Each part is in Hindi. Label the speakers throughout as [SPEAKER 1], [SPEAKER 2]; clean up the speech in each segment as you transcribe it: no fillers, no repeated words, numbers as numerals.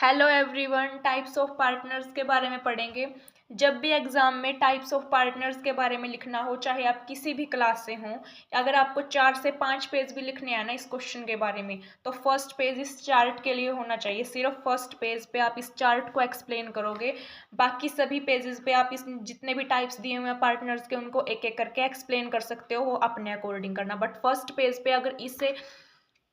[SPEAKER 1] Hello everyone, types of partners के बारे में पढ़ेंगे। जब भी एग्जाम में टाइप्स ऑफ पार्टनर्स के बारे में लिखना हो, चाहे आप किसी भी क्लास से हों, अगर आपको 4 से 5 पेज भी लिखने हैं ना इस क्वेश्चन के बारे में, तो फर्स्ट पेज इस चार्ट के लिए होना चाहिए। सिर्फ फर्स्ट पेज पे आप इस चार्ट को एक्सप्लेन करोगे, बाकी सभी पेजेस पे आप इस जितने भी टाइप्स दिए हुए हैं पार्टनर्स के उनको एक एक करके एक्सप्लेन कर सकते हो, वो अपने अकॉर्डिंग करना। बट फर्स्ट पेज पे अगर इससे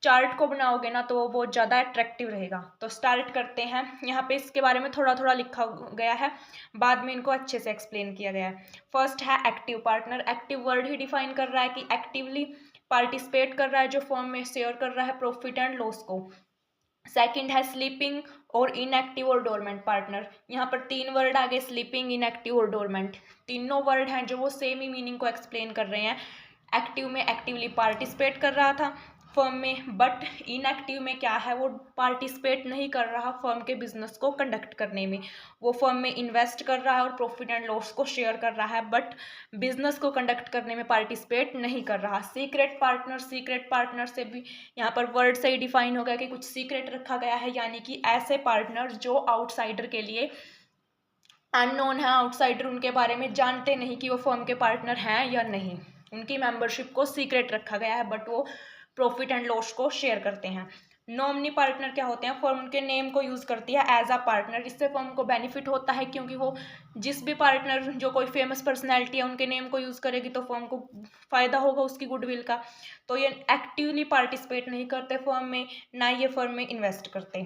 [SPEAKER 1] चार्ट को बनाओगे ना तो वो बहुत ज़्यादा अट्रैक्टिव रहेगा। तो स्टार्ट करते हैं। यहाँ पे इसके बारे में थोड़ा थोड़ा लिखा गया है, बाद में इनको अच्छे से एक्सप्लेन किया गया है। फर्स्ट है एक्टिव पार्टनर। एक्टिव वर्ड ही डिफाइन कर रहा है कि एक्टिवली पार्टिसिपेट कर रहा है, जो फर्म में शेयर कर रहा है प्रॉफिट एंड लॉस को। सेकंड है स्लीपिंग और इनएक्टिव और डोरमेंट पार्टनर। यहाँ पर 3 वर्ड आगे, स्लीपिंग, इनएक्टिव और डोरमेंट। तीनों वर्ड हैं जो वो सेम ही मीनिंग को एक्सप्लेन कर रहे हैं। एक्टिव में एक्टिवली पार्टिसिपेट कर रहा था फर्म में, बट इनएक्टिव में क्या है, वो पार्टिसिपेट नहीं कर रहा फर्म के बिजनेस को कंडक्ट करने में। वो फर्म में इन्वेस्ट कर रहा है और प्रॉफिट एंड लॉस को शेयर कर रहा है, बट बिजनेस को कंडक्ट करने में पार्टिसिपेट नहीं कर रहा। Secret partner. सीक्रेट पार्टनर से भी यहाँ पर वर्ड से ही डिफाइन हो गया कि कुछ सीक्रेट रखा गया है, यानी कि ऐसे पार्टनर जो आउटसाइडर के लिए अननोन है। आउटसाइडर उनके बारे में जानते नहीं कि वो फर्म के पार्टनर हैं या नहीं। उनकी मेंबरशिप को सीक्रेट रखा गया है, बट वो प्रॉफिट एंड लॉस को शेयर करते हैं। नॉमिनी पार्टनर क्या होते हैं? फर्म के नेम को यूज करती है एज अ पार्टनर। इससे फर्म को बेनिफिट होता है, क्योंकि वो जिस भी पार्टनर जो कोई फेमस पर्सनैलिटी है उनके नेम को यूज करेगी तो फर्म को फायदा होगा उसकी गुडविल का। तो ये एक्टिवली पार्टिसिपेट नहीं करते फर्म में, ना ये फर्म में इन्वेस्ट करते।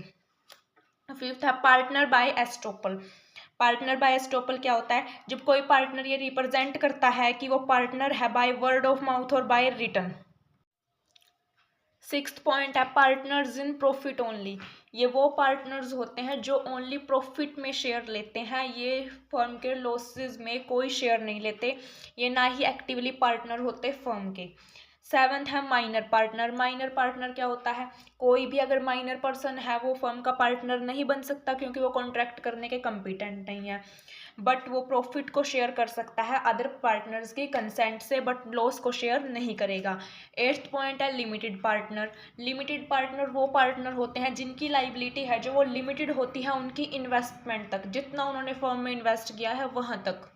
[SPEAKER 1] फिफ्थ है partner by estoppel. Partner by estoppel क्या होता है? जब कोई पार्टनर ये रिप्रेजेंट करता है कि वो पार्टनर है बाय वर्ड ऑफ माउथ और बाय रिटन। सिक्स्थ पॉइंट है पार्टनर्स इन प्रॉफिट ओनली। ये वो पार्टनर्स होते हैं जो ओनली प्रॉफिट में शेयर लेते हैं, ये फर्म के लॉसेस में कोई शेयर नहीं लेते, ये ना ही एक्टिवली पार्टनर होते फर्म के। सेवंथ है माइनर पार्टनर। माइनर पार्टनर क्या होता है? कोई भी अगर माइनर पर्सन है वो फर्म का पार्टनर नहीं बन सकता, क्योंकि वो कॉन्ट्रैक्ट करने के कम्पिटेंट नहीं है, बट वो प्रॉफिट को शेयर कर सकता है अदर पार्टनर्स की कंसेंट से, बट लॉस को शेयर नहीं करेगा। एट्थ पॉइंट है लिमिटेड पार्टनर। लिमिटेड पार्टनर वो पार्टनर होते हैं जिनकी लाइबिलिटी है जो वो लिमिटेड होती है उनकी इन्वेस्टमेंट तक, जितना उन्होंने फर्म में इन्वेस्ट किया है वहाँ तक।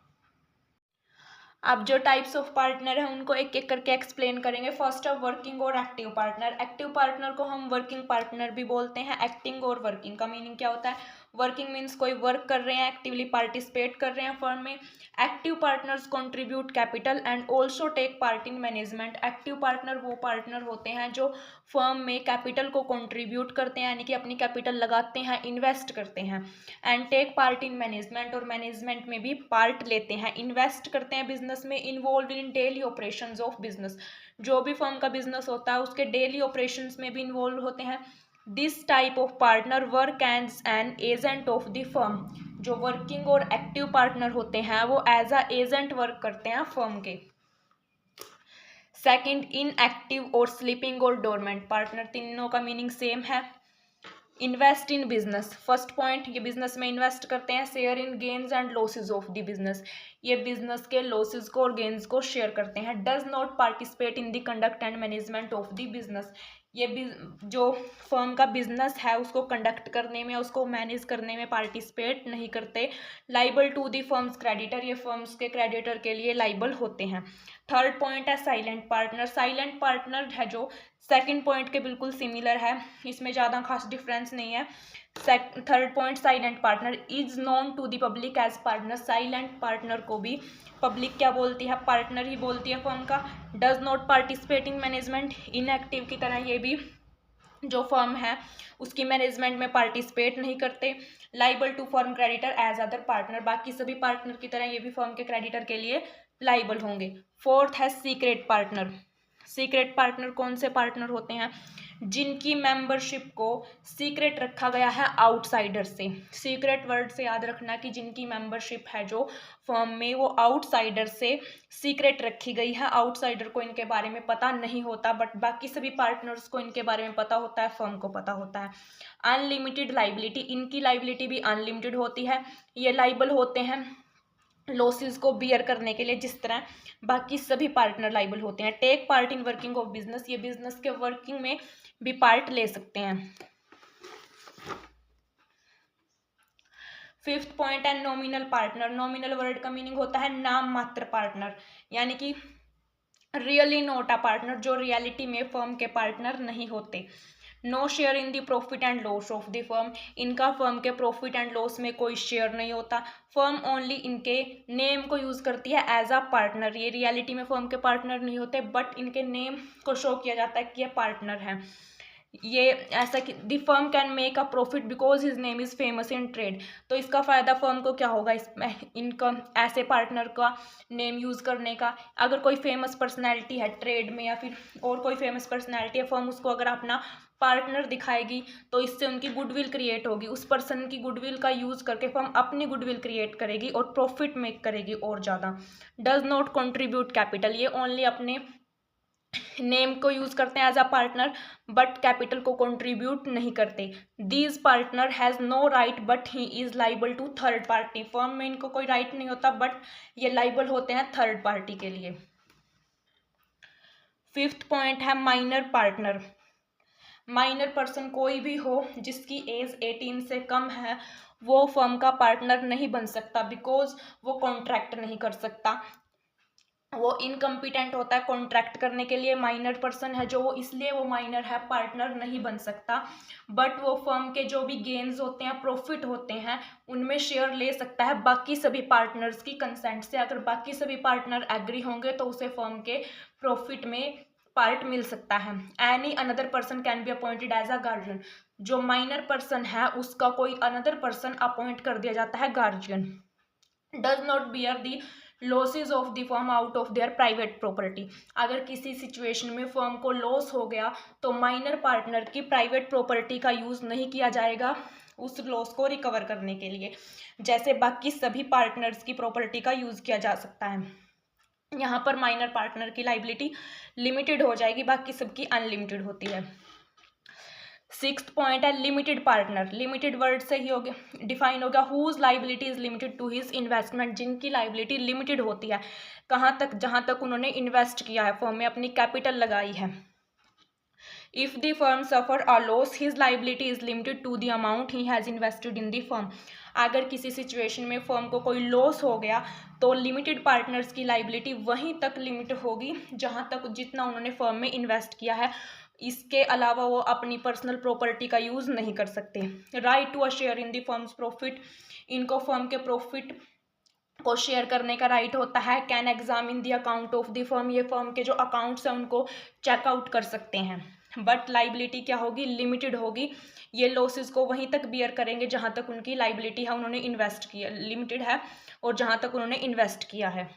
[SPEAKER 1] अब जो टाइप्स ऑफ पार्टनर है उनको एक एक करके एक्सप्लेन करेंगे। फर्स्ट है वर्किंग और एक्टिव पार्टनर। एक्टिव पार्टनर को हम वर्किंग पार्टनर भी बोलते हैं। एक्टिंग और वर्किंग का मीनिंग क्या होता है? वर्किंग मीन्स कोई वर्क कर रहे हैं, एक्टिवली पार्टिसिपेट कर रहे हैं फर्म में। Active partners contribute capital and also take part in management. Active partner वो पार्टनर होते हैं जो फर्म में कैपिटल को कंट्रीब्यूट करते हैं, यानी कि अपनी कैपिटल लगाते हैं, इन्वेस्ट करते हैं। And take part in management, और मैनेजमेंट में भी पार्ट लेते हैं, इन्वेस्ट करते हैं बिजनेस में, involve in daily operations of business. जो भी फर्म का बिजनेस होता है उसके डेली ऑपरेशंस में भी इन्वॉल्व होते हैं। This type of partner work as an agent of the firm. जो वर्किंग और एक्टिव पार्टनर होते हैं वो एज अ एजेंट वर्क करते हैं फर्म के। सेकंड, इनएक्टिव और स्लीपिंग और डोरमेंट पार्टनर। तीनों का मीनिंग सेम है। Invest in business. First point, ये बिजनेस में इन्वेस्ट करते हैं। Share in gains and losses of the business. ये बिजनेस के लॉसेज को और गेन्स को शेयर करते हैं। Does not participate in the conduct and management of the business. ये जो फर्म का बिजनेस है उसको कंडक्ट करने में, उसको मैनेज करने में पार्टिसिपेट नहीं करते। Liable to the firm's creditor. ये फर्म्स के क्रेडिटर के लिए लाइबल होते हैं। थर्ड पॉइंट है साइलेंट पार्टनर। साइलेंट पार्टनर है जो सेकंड पॉइंट के बिल्कुल सिमिलर है, इसमें ज़्यादा खास डिफरेंस नहीं है। Third point, silent partner is known to the public as partner. Silent partner को भी पब्लिक क्या बोलती है? पार्टनर ही बोलती है फर्म का। Does not participate in management. Inactive की तरह ये भी जो फर्म है उसकी मैनेजमेंट में पार्टिसिपेट नहीं करते। Liable to firm creditor as other partner. बाकी सभी पार्टनर की तरह ये भी फर्म के क्रेडिटर के लिए लाइबल होंगे। फोर्थ है सीक्रेट पार्टनर। सीक्रेट पार्टनर कौन से पार्टनर होते हैं? जिनकी मेंबरशिप को सीक्रेट रखा गया है आउटसाइडर से। सीक्रेट वर्ड से याद रखना कि जिनकी मेंबरशिप है जो फर्म में वो आउटसाइडर से सीक्रेट रखी गई है। आउटसाइडर को इनके बारे में पता नहीं होता, बट बाकी सभी पार्टनर्स को इनके बारे में पता होता है, फर्म को पता होता है। Unlimited liability. इनकी लाइबिलिटी भी अनलिमिटेड होती है। ये लाइबल होते हैं लॉसेस को बियर करने के लिए, जिस तरह बाकी सभी पार्टनर लाइबल होते हैं। Take part in working of business. ये बिजनेस के वर्किंग में भी पार्ट ले सकते हैं। 5th पॉइंट है नॉमिनल पार्टनर। नॉमिनल वर्ड का मीनिंग होता है नाम मात्र पार्टनर, यानी कि रियली नॉट अ पार्टनर, जो रियलिटी में फर्म के पार्टनर नहीं होते। No share in the profit and loss of the firm, इनका फर्म के प्रॉफिट एंड लॉस में कोई शेयर नहीं होता। फर्म ओनली इनके नेम को यूज करती है एज अ पार्टनर, ये रियलिटी में फर्म के पार्टनर नहीं होते, बट इनके नेम को शो किया जाता है कि ये पार्टनर है। ये ऐसा कि the firm can make a profit because his name is famous in trade, तो इसका फायदा फर्म को क्या होगा इसमें, इनका ऐसे पार्टनर का नेम यूज करने का। अगर कोई फेमस पर्सनैलिटी है ट्रेड में या फिर और कोई फेमस पर्सनैलिटी है, फर्म उसको अगर अपना पार्टनर दिखाएगी तो इससे उनकी गुडविल क्रिएट होगी। उस पर्सन की गुडविल का यूज करके फर्म अपनी गुडविल क्रिएट करेगी और प्रॉफिट मेक करेगी और ज़्यादा। डज नॉट कंट्रीब्यूट कैपिटल, ये ओनली अपने नेम को यूज करते हैं as a partner, but capital को कंट्रीब्यूट नहीं करते। These partner has no right but he is liable to third party, firm में इनको कोई राइट नहीं होता बट ये लाइबल होते हैं थर्ड पार्टी के लिए। 5th पॉइंट है माइनर पार्टनर। माइनर पर्सन कोई भी हो जिसकी एज 18 से कम है, वो फर्म का पार्टनर नहीं बन सकता, बिकॉज वो कॉन्ट्रैक्ट नहीं कर सकता, वो इनकम्पिटेंट होता है कॉन्ट्रैक्ट करने के लिए। माइनर पर्सन है जो, वो इसलिए वो माइनर है, पार्टनर नहीं बन सकता, बट वो फर्म के जो भी गेन्स होते हैं, प्रॉफिट होते हैं, उनमें शेयर ले सकता है बाकी सभी पार्टनर्स की कंसेंट से। अगर बाकी सभी पार्टनर एग्री होंगे तो उसे फर्म के प्रॉफिट में पार्ट मिल सकता है। Any another person can be appointed as a guardian, जो माइनर पर्सन है उसका कोई अनदर पर्सन अपॉइंट कर दिया जाता है guardian. Does not bear the losses of the firm out of their private property, अगर किसी सिचुएशन में फर्म को लॉस हो गया तो माइनर पार्टनर की प्राइवेट प्रॉपर्टी का यूज नहीं किया जाएगा उस लॉस को रिकवर करने के लिए, जैसे बाकी सभी पार्टनर्स की प्रॉपर्टी का यूज किया जा सकता है। यहाँ पर माइनर पार्टनर की लाइबिलिटी लिमिटेड हो जाएगी, बाकी सबकी अनलिमिटेड होती है। 6th पॉइंट है लिमिटेड पार्टनर। लिमिटेड वर्ड से ही हो गया, डिफाइन हो गया, whose liability is limited to his investment, जिनकी लाइबिलिटी लिमिटेड होती है कहाँ तक, जहाँ तक उन्होंने इन्वेस्ट किया है, फर्म में अपनी कैपिटल लगाई है। If the firm suffer a loss his liability is limited to the amount he has invested in the firm, अगर किसी सिचुएशन में फर्म को कोई लॉस हो गया तो लिमिटेड पार्टनर्स की लाइबिलिटी वहीं तक लिमिट होगी जहाँ तक जितना उन्होंने फर्म में इन्वेस्ट किया है, इसके अलावा वो अपनी पर्सनल प्रॉपर्टी का यूज नहीं कर सकते। Right to a share in the firm's profit, इनको फर्म के प्रॉफिट को शेयर करने का राइट होता है। Can examine the account of the firm, ये फर्म के जो अकाउंट्स हैं उनको चेकआउट कर सकते हैं, बट लाइबिलिटी क्या होगी, लिमिटेड होगी। ये लॉसेस को वहीं तक बियर करेंगे जहां तक उनकी लाइबिलिटी है, उन्होंने इन्वेस्ट किया, लिमिटेड है और जहां तक उन्होंने इन्वेस्ट किया है।